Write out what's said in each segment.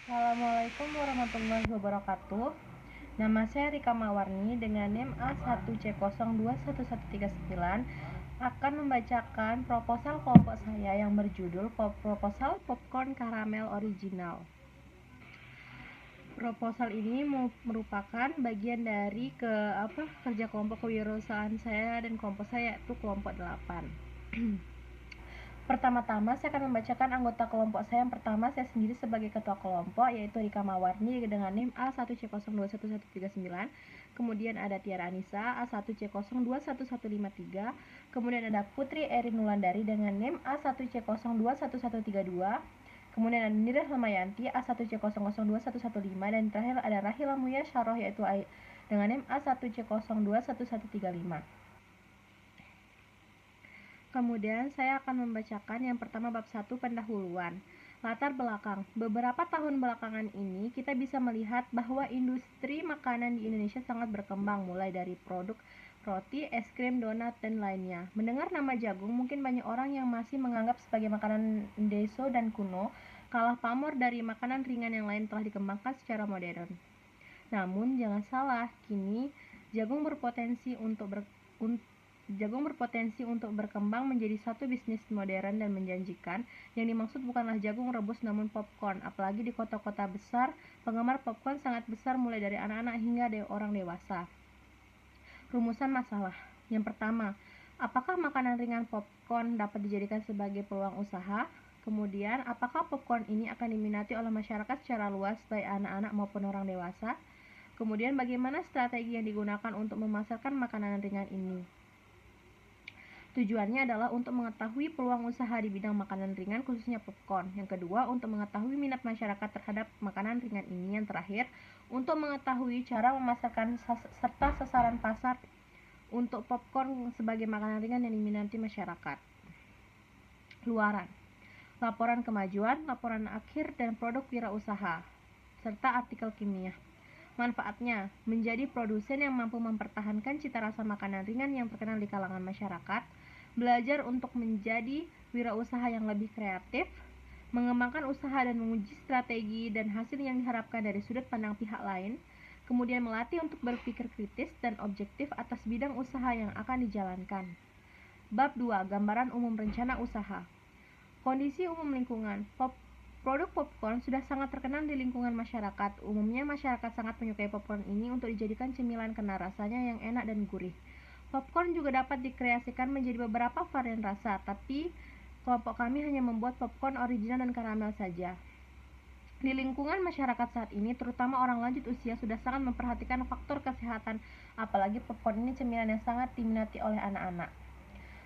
Assalamualaikum warahmatullahi wabarakatuh. Nama saya Rika Mawarni dengan NIM A1C021139 akan membacakan proposal kelompok saya yang berjudul Proposal Popcorn Karamel Original. Proposal ini merupakan bagian dari kerja kelompok kewirausahaan saya dan kelompok saya, yaitu kelompok 8. Pertama-tama saya akan membacakan anggota kelompok saya. Yang pertama, saya sendiri sebagai ketua kelompok, yaitu Rika Mawarni dengan NIM A1C021139. Kemudian ada Tiara Anissa A1C021153. Kemudian ada Putri Erin Nulandari dengan NIM A1C021132. Kemudian ada Nira Hamayanti A1C002115. Dan terakhir ada Rahila Muya Syaroh yaitu dengan NIM A1C021135. Kemudian saya akan membacakan yang pertama bab 1 pendahuluan. Latar belakang. Beberapa tahun belakangan ini kita bisa melihat bahwa industri makanan di Indonesia sangat berkembang, mulai dari produk roti, es krim, donat, dan lainnya. Mendengar nama jagung, mungkin banyak orang yang masih menganggap sebagai makanan deso dan kuno, kalah pamor dari makanan ringan yang lain telah dikembangkan secara modern. Namun jangan salah, kini jagung berpotensi untuk berkembang menjadi satu bisnis modern dan menjanjikan. Yang dimaksud bukanlah jagung rebus namun popcorn. Apalagi di kota-kota besar, penggemar popcorn sangat besar mulai dari anak-anak hingga orang dewasa. Rumusan masalah. Yang pertama, apakah makanan ringan popcorn dapat dijadikan sebagai peluang usaha? Kemudian, apakah popcorn ini akan diminati oleh masyarakat secara luas, baik anak-anak maupun orang dewasa? Kemudian, bagaimana strategi yang digunakan untuk memasarkan makanan ringan ini? Tujuannya adalah untuk mengetahui peluang usaha di bidang makanan ringan, khususnya popcorn. Yang kedua, untuk mengetahui minat masyarakat terhadap makanan ringan ini. Yang terakhir, untuk mengetahui cara memasarkan serta sasaran pasar untuk popcorn sebagai makanan ringan yang diminati masyarakat. Luaran, laporan kemajuan, laporan akhir, dan produk wirausaha, serta artikel kimia. Manfaatnya, menjadi produsen yang mampu mempertahankan cita rasa makanan ringan yang terkenal di kalangan masyarakat, belajar untuk menjadi wirausaha yang lebih kreatif, mengembangkan usaha dan menguji strategi dan hasil yang diharapkan dari sudut pandang pihak lain, kemudian melatih untuk berpikir kritis dan objektif atas bidang usaha yang akan dijalankan. Bab 2. Gambaran umum rencana usaha. Kondisi umum lingkungan. Produk popcorn sudah sangat terkenal di lingkungan masyarakat. Umumnya masyarakat sangat menyukai popcorn ini untuk dijadikan cemilan karena rasanya yang enak dan gurih. Popcorn juga dapat dikreasikan menjadi beberapa varian rasa, tapi kelompok kami hanya membuat popcorn original dan karamel saja. Di lingkungan masyarakat saat ini, terutama orang lanjut usia, sudah sangat memperhatikan faktor kesehatan, apalagi popcorn ini cemilan yang sangat diminati oleh anak-anak.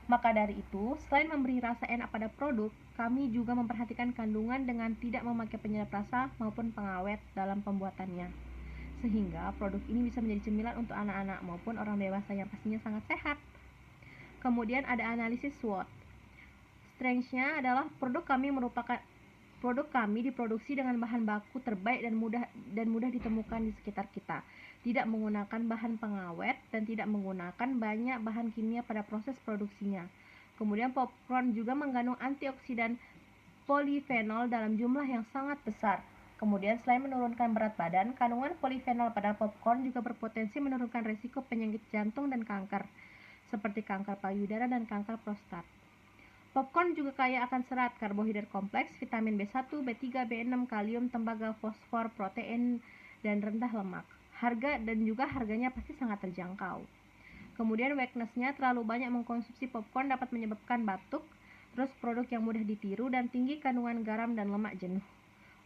Maka dari itu, selain memberi rasa enak pada produk, kami juga memperhatikan kandungan dengan tidak memakai penyedap rasa maupun pengawet dalam pembuatannya. Sehingga produk ini bisa menjadi cemilan untuk anak-anak maupun orang dewasa yang pastinya sangat sehat. Kemudian ada analisis SWOT. Strengths-nya adalah produk kami diproduksi dengan bahan baku terbaik dan mudah ditemukan di sekitar kita. Tidak menggunakan bahan pengawet dan tidak menggunakan banyak bahan kimia pada proses produksinya. Kemudian popcorn juga mengandung antioksidan polifenol dalam jumlah yang sangat besar. Kemudian selain menurunkan berat badan, kandungan polifenol pada popcorn juga berpotensi menurunkan risiko penyakit jantung dan kanker, seperti kanker payudara dan kanker prostat. Popcorn juga kaya akan serat, karbohidrat kompleks, vitamin B1, B3, B6, kalium, tembaga, fosfor, protein, dan rendah lemak. Harganya pasti sangat terjangkau. Kemudian weakness-nya, terlalu banyak mengkonsumsi popcorn dapat menyebabkan batuk, terus produk yang mudah ditiru, dan tinggi kandungan garam dan lemak jenuh.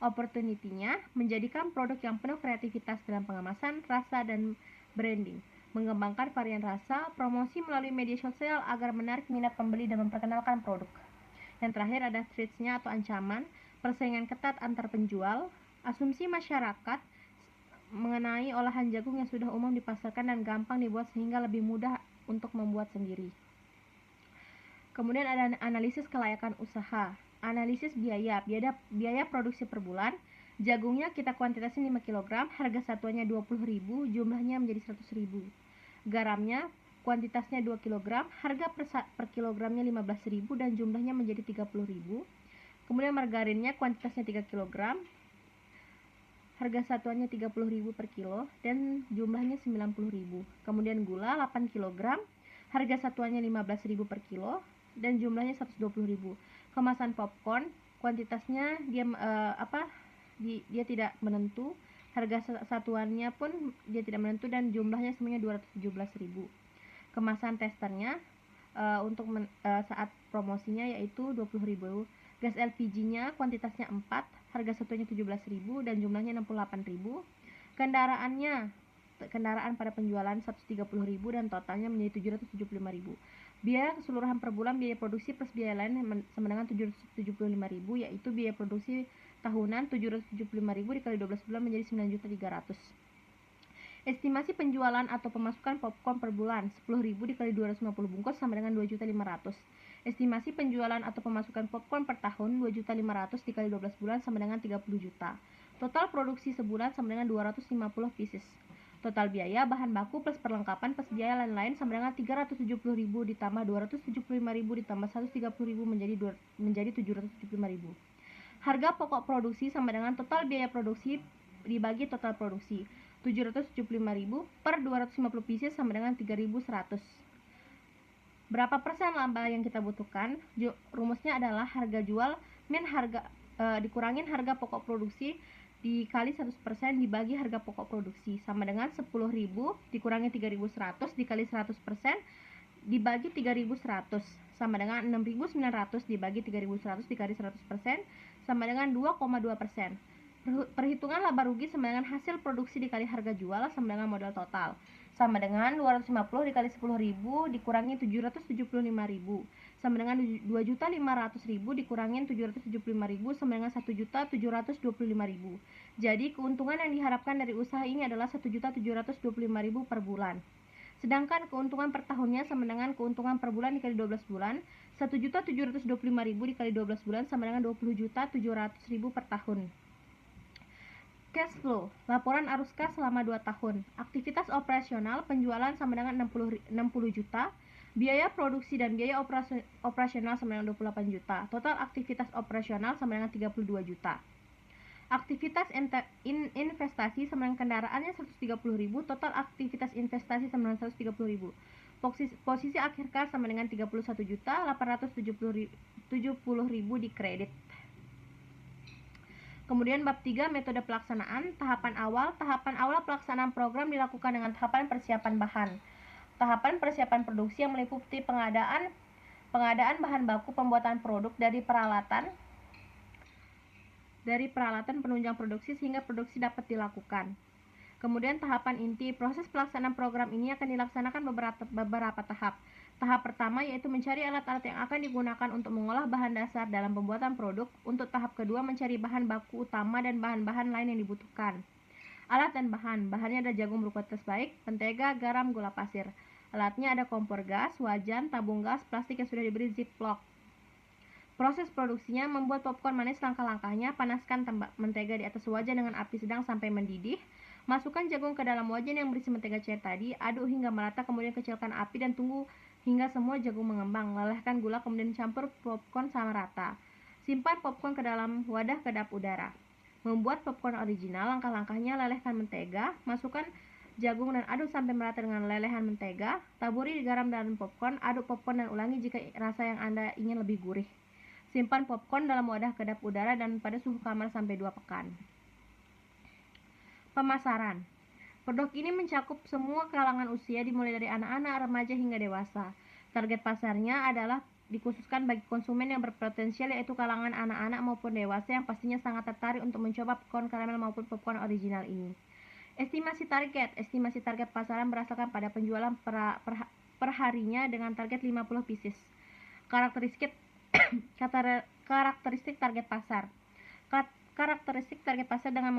Opportunity-nya, menjadikan produk yang penuh kreativitas dalam pengemasan, rasa, dan branding. Mengembangkan varian rasa, promosi melalui media sosial agar menarik minat pembeli dan memperkenalkan produk. Yang terakhir ada threats-nya atau ancaman, persaingan ketat antar penjual, asumsi masyarakat mengenai olahan jagung yang sudah umum dipasarkan dan gampang dibuat sehingga lebih mudah untuk membuat sendiri. Kemudian ada analisis kelayakan usaha, analisis biaya produksi per bulan. Jagungnya kita kuantitasin 5 kg, harga satuannya 20.000, jumlahnya menjadi 100.000. Garamnya kuantitasnya 2 kg, harga per kilogramnya 15.000 dan jumlahnya menjadi 30.000. Kemudian margarinnya kuantitasnya 3 kg, harga satuannya 30.000 per kilo dan jumlahnya 90.000. Kemudian gula 8 kg, harga satuannya 15.000 per kilo dan jumlahnya 120.000. Kemasan popcorn, kuantitasnya dia tidak menentu, harga satuannya pun dia tidak menentu dan jumlahnya semuanya 217.000. Kemasan testernya untuk saat promosinya yaitu 20.000. Gas LPG-nya kuantitasnya 4, harga satunya 17.000 dan jumlahnya 68.000. Kendaraan pada penjualan 130.000 dan totalnya menjadi 775.000. Biaya keseluruhan per bulan biaya produksi plus biaya lain sama dengan 775.000, yaitu biaya produksi tahunan 775.000 dikali 12 bulan menjadi 9.300.000. Estimasi penjualan atau pemasukan popcorn per bulan 10.000 dikali 250 bungkus sama dengan 2.500.000. Estimasi penjualan atau pemasukan popcorn per tahun 2.500.000 dikali 12 bulan sama dengan 30 juta. Total produksi sebulan sama dengan 250 pieces. Total biaya bahan baku plus perlengkapan plus biaya lain-lain sama dengan 370.000 ditambah 275.000 ditambah 130.000 menjadi 775.000. Harga pokok produksi sama dengan total biaya produksi dibagi total produksi. 775.000 per 250 pieces sama dengan 3.100. Berapa persen laba yang kita butuhkan? Rumusnya adalah harga jual min harga dikurangin harga pokok produksi dikali 100% dibagi harga pokok produksi sama dengan 10.000 dikurangi 3.100 dikali 100% dibagi 3.100 sama dengan 6.900 dibagi 3.100 dikali 100% sama dengan 2,2%. Perhitungan laba rugi sama dengan hasil produksi dikali harga jual sama dengan modal total sama dengan 250 dikali 10.000 dikurangi 775.000 sama dengan 2.500.000 dikurangi 775.000 sama dengan 1.725.000. Jadi keuntungan yang diharapkan dari usaha ini adalah 1.725.000 per bulan. Sedangkan keuntungan per tahunnya sama dengan keuntungan per bulan dikali 12 bulan. 1.725.000 dikali 12 bulan sama dengan 20.700.000 per tahun. Cash flow, laporan arus kas selama 2 tahun. Aktivitas operasional, penjualan sama dengan 60 juta. Biaya produksi dan biaya operasional sama dengan 28 juta. Total aktivitas operasional sama dengan 32 juta. Aktivitas investasi sama dengan kendaraannya 130.000. Total aktivitas investasi sama dengan 130.000. Posisi akhir kas sama dengan 31.870.000 di kredit. Kemudian bab 3 metode pelaksanaan. Tahapan awal pelaksanaan program dilakukan dengan tahapan persiapan bahan. Tahapan persiapan produksi yang meliputi pengadaan bahan baku pembuatan produk dari peralatan penunjang produksi sehingga produksi dapat dilakukan. Kemudian tahapan inti, proses pelaksanaan program ini akan dilaksanakan beberapa tahap. Tahap pertama yaitu mencari alat-alat yang akan digunakan untuk mengolah bahan dasar dalam pembuatan produk. Untuk tahap kedua mencari bahan baku utama dan bahan-bahan lain yang dibutuhkan. Alat dan bahan, bahannya ada jagung berkualitas baik, mentega, garam, gula pasir. Alatnya ada kompor gas, wajan, tabung gas, plastik yang sudah diberi ziplock. Proses produksinya membuat popcorn manis langkah-langkahnya. Panaskan mentega di atas wajan dengan api sedang sampai mendidih. Masukkan jagung ke dalam wajan yang berisi mentega cair tadi, aduk hingga merata, kemudian kecilkan api dan tunggu hingga semua jagung mengembang. Lelehkan gula, kemudian campur popcorn sama rata. Simpan popcorn ke dalam wadah kedap udara. Membuat popcorn original, langkah-langkahnya: lelehkan mentega, masukkan jagung dan aduk sampai merata dengan lelehan mentega. Taburi garam dalam popcorn, aduk popcorn dan ulangi jika rasa yang Anda ingin lebih gurih. Simpan popcorn dalam wadah kedap udara dan pada suhu kamar sampai 2 pekan. Pemasaran. Produk ini mencakup semua kalangan usia dimulai dari anak-anak, remaja hingga dewasa. Target pasarnya adalah dikhususkan bagi konsumen yang berpotensial yaitu kalangan anak-anak maupun dewasa yang pastinya sangat tertarik untuk mencoba popcorn karamel maupun popcorn original ini. Estimasi target pasaran berdasarkan pada penjualan per harinya dengan target 50 pieces. Karakteristik target pasar. Karakteristik target pasar dengan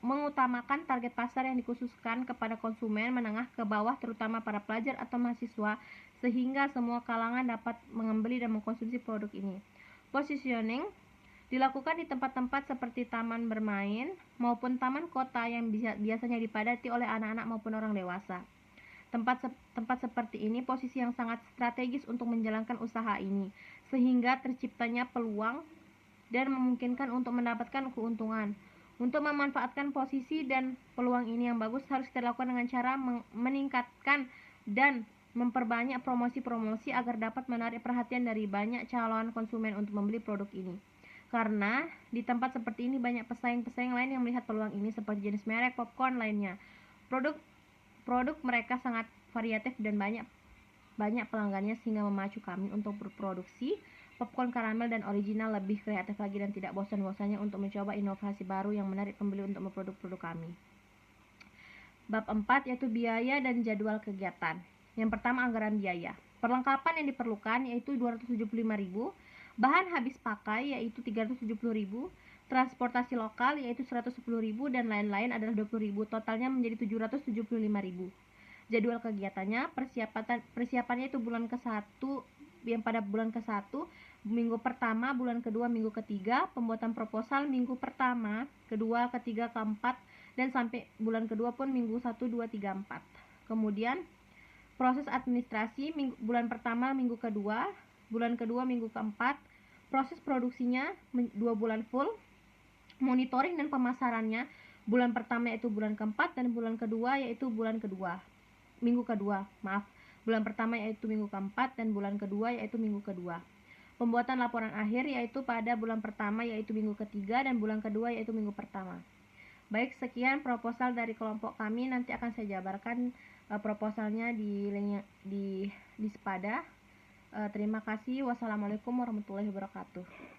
mengutamakan target pasar yang dikhususkan kepada konsumen menengah ke bawah, terutama para pelajar atau mahasiswa, sehingga semua kalangan dapat membeli dan mengkonsumsi produk ini. Positioning dilakukan di tempat-tempat seperti taman bermain maupun taman kota yang biasanya dipadati oleh anak-anak maupun orang dewasa. Tempat seperti ini posisi yang sangat strategis untuk menjalankan usaha ini, sehingga terciptanya peluang dan memungkinkan untuk mendapatkan keuntungan. Untuk memanfaatkan posisi dan peluang ini yang bagus harus kita lakukan dengan cara meningkatkan dan memperbanyak promosi-promosi agar dapat menarik perhatian dari banyak calon konsumen untuk membeli produk ini. Karena di tempat seperti ini banyak pesaing-pesaing lain yang melihat peluang ini seperti jenis merek popcorn lainnya. Produk mereka sangat variatif dan banyak pelanggannya sehingga memacu kami untuk berproduksi popcorn karamel dan original lebih kreatif lagi dan tidak bosan-bosannya untuk mencoba inovasi baru yang menarik pembeli untuk memproduk-produk kami. Bab 4 yaitu biaya dan jadwal kegiatan. Yang pertama, anggaran biaya. Perlengkapan yang diperlukan yaitu 275.000, bahan habis pakai yaitu 370.000, transportasi lokal yaitu 110.000 dan lain-lain adalah 20.000. Totalnya menjadi 775.000. Jadwal kegiatannya, persiapannya itu bulan ke-1, yang pada bulan ke-1, minggu pertama, bulan kedua, minggu ketiga, pembuatan proposal minggu pertama, kedua, ketiga, keempat, dan sampai bulan kedua pun minggu 1, 2, 3, 4. Kemudian proses administrasi bulan pertama, minggu kedua, bulan kedua, minggu keempat. Proses produksinya 2 bulan full. Monitoring dan pemasarannya bulan pertama yaitu bulan keempat dan bulan kedua yaitu minggu kedua. Bulan pertama yaitu minggu keempat dan bulan kedua yaitu minggu kedua. Pembuatan laporan akhir yaitu pada bulan pertama yaitu minggu ketiga dan bulan kedua yaitu minggu pertama. Baik, sekian proposal dari kelompok kami. Nanti akan saya jabarkan proposalnya di Sepada. Terima kasih. Wassalamualaikum warahmatullahi wabarakatuh.